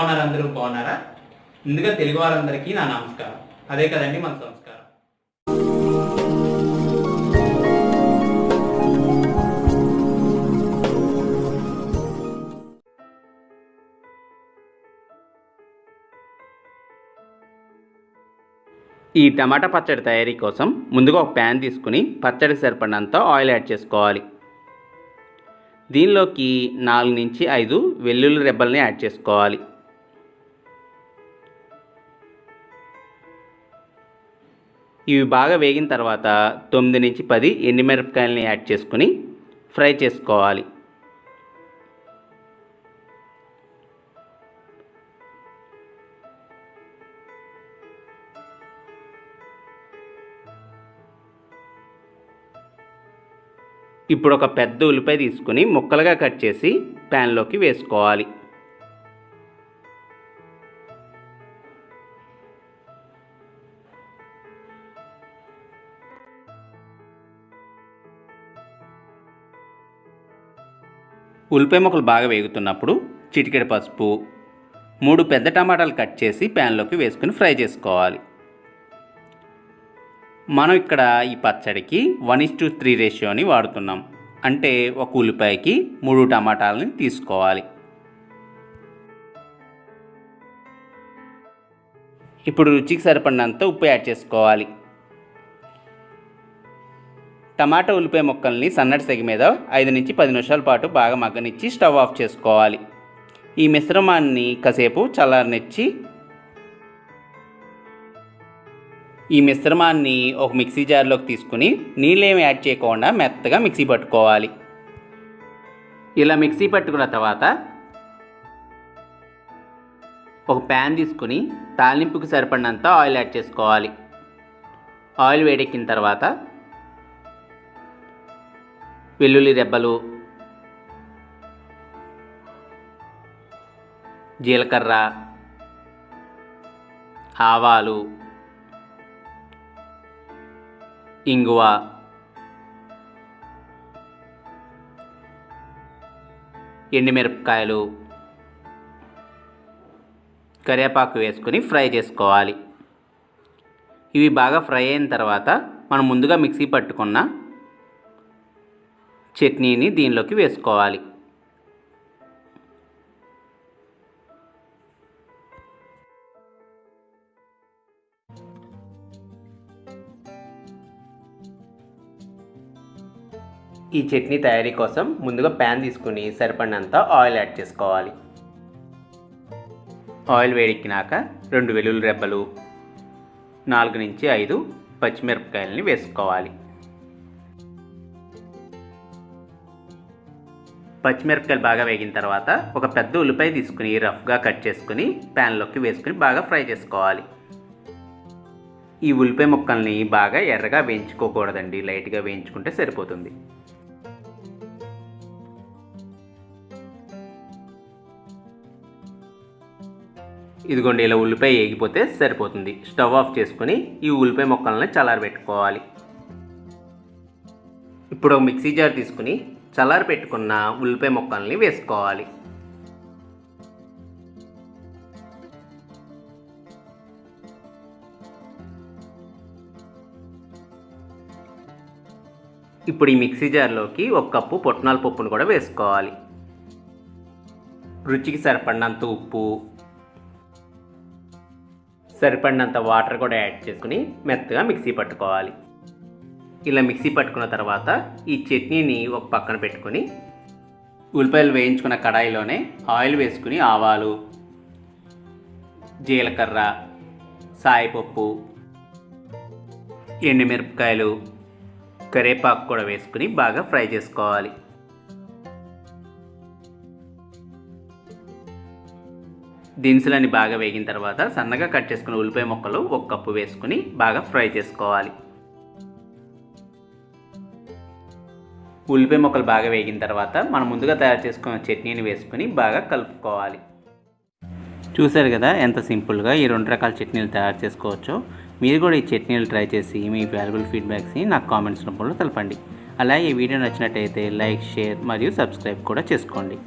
ఉన్నారు? అందరూ బాగున్నారా? ముందుగా తెలుగు వారందరికీ నా నమస్కారం. అదే కదండి మన సంస్కారం. ఈ టమాటా పచ్చడి తయారీ కోసం ముందుగా ఒక ప్యాన్ తీసుకుని పచ్చడికి సరిపడినంత ఆయిల్ యాడ్ చేసుకోవాలి. దీనిలోకి 4 నుంచి 5 వెల్లుల్లి రెబ్బల్ని యాడ్ చేసుకోవాలి. ఇవి బాగా వేగిన తర్వాత 9 నుంచి 10 ఎండుమిరపకాయలని యాడ్ చేసుకుని ఫ్రై చేసుకోవాలి. ఇప్పుడు ఒక పెద్ద ఉల్లిపాయ తీసుకుని ముక్కలుగా కట్ చేసి ప్యాన్లోకి వేసుకోవాలి. ఉల్లిపాయ ముక్కలు బాగా వేగుతున్నప్పుడు చిటికెడు పసుపు, 3 పెద్ద టమాటాలు కట్ చేసి ప్యాన్లోకి వేసుకుని ఫ్రై చేసుకోవాలి. మనం ఇక్కడ ఈ పచ్చడికి 1:3 రేషియోని వాడుతున్నాం. అంటే ఒక ఉల్లిపాయకి 3 టమాటాలని తీసుకోవాలి. ఇప్పుడు రుచికి సరిపడినంత ఉప్పు యాడ్ చేసుకోవాలి. టమాటా ఉల్లిపాయ ముక్కల్ని సన్నటి సెగ మీద 5 నుంచి 10 నిమిషాల పాటు బాగా మగ్గనిచ్చి స్టవ్ ఆఫ్ చేసుకోవాలి. ఈ మిశ్రమాన్ని కాసేపు చల్లారనిచ్చి ఒక మిక్సీ జార్లోకి తీసుకుని నీళ్ళేమి యాడ్ చేయకుండా మెత్తగా మిక్సీ పట్టుకోవాలి. ఇలా మిక్సీ పట్టుకున్న తర్వాత ఒక ప్యాన్ తీసుకుని తాలింపుకి సరిపడినంత ఆయిల్ యాడ్ చేసుకోవాలి. ఆయిల్ వేడెక్కిన తర్వాత వెల్లుల్లి రెబ్బలు, జీలకర్ర, ఆవాలు, ఇంగువ, ఎండుమిరపకాయలు, కరివేపాకు వేసుకొని ఫ్రై చేసుకోవాలి. ఇవి బాగా ఫ్రై అయిన తర్వాత మనం ముందుగా మిక్సీ పట్టుకున్న చట్నీని దీనిలోకి వేసుకోవాలి. ఈ చట్నీ తయారీ కోసం ముందుగా ప్యాన్ తీసుకుని సరిపడినంత ఆయిల్ యాడ్ చేసుకోవాలి. ఆయిల్ వేడెక్కినాక 2 వెల్లుల్లి రెబ్బలు, 4 నుంచి 5 పచ్చిమిరపకాయలని వేసుకోవాలి. పచ్చిమిరపకాయలు బాగా వేగిన తర్వాత ఒక పెద్ద ఉల్లిపాయ తీసుకుని రఫ్గా కట్ చేసుకుని ప్యాన్లోకి వేసుకుని బాగా ఫ్రై చేసుకోవాలి. ఈ ఉల్లిపాయ ముక్కల్ని బాగా ఎర్రగా వేయించుకోకూడదండి, లైట్గా వేయించుకుంటే సరిపోతుంది. ఇదిగోండి, ఇలా ఉల్లిపాయ వేగిపోతే సరిపోతుంది. స్టవ్ ఆఫ్ చేసుకుని ఈ ఉల్లిపాయ ముక్కల్ని చల్లారబెట్టుకోవాలి. ఇప్పుడు ఒక మిక్సీ జార్ తీసుకుని చల్లారబెట్టుకున్న ఉల్లిపాయ ముక్కల్ని వేసుకోవాలి. ఇప్పుడు ఈ మిక్సీ జార్లోకి 1 కప్పు పుట్నాల పప్పును కూడా వేసుకోవాలి. రుచికి సరిపడినంత ఉప్పు, సరిపడినంత వాటర్ కూడా యాడ్ చేసుకుని మెత్తగా మిక్సీ పట్టుకోవాలి. ఇలా మిక్సీ పట్టుకున్న తర్వాత ఈ చట్నీని ఒక పక్కన పెట్టుకొని ఉల్లిపాయలు వేయించుకున్న కడాయిలోనే ఆయిల్ వేసుకుని ఆవాలు, జీలకర్ర, సాయిపప్పు, ఎండుమిరపకాయలు, కరివేపాకు కూడా వేసుకుని బాగా ఫ్రై చేసుకోవాలి. దినుసులన్నీ బాగా వేగిన తర్వాత సన్నగా కట్ చేసుకున్న ఉల్లిపాయ ముక్కలు 1 కప్పు వేసుకుని బాగా ఫ్రై చేసుకోవాలి. ఉల్లిపాయ ముక్కలు బాగా వేగిన తర్వాత మనం ముందుగా తయారు చేసుకున్న చట్నీని వేసుకుని బాగా కలుపుకోవాలి. చూశారు కదా ఎంత సింపుల్గా ఈ 2 రకాల చట్నీలు తయారు చేసుకోవచ్చో. మీరు కూడా ఈ చట్నీలు ట్రై చేసి మీ వాల్యుబుల్ ఫీడ్బ్యాక్స్ని నాకు కామెంట్స్ రూపంలో తెలపండి. అలాగే ఈ వీడియో నచ్చినట్టయితే లైక్, షేర్ మరియు సబ్స్క్రైబ్ కూడా చేసుకోండి.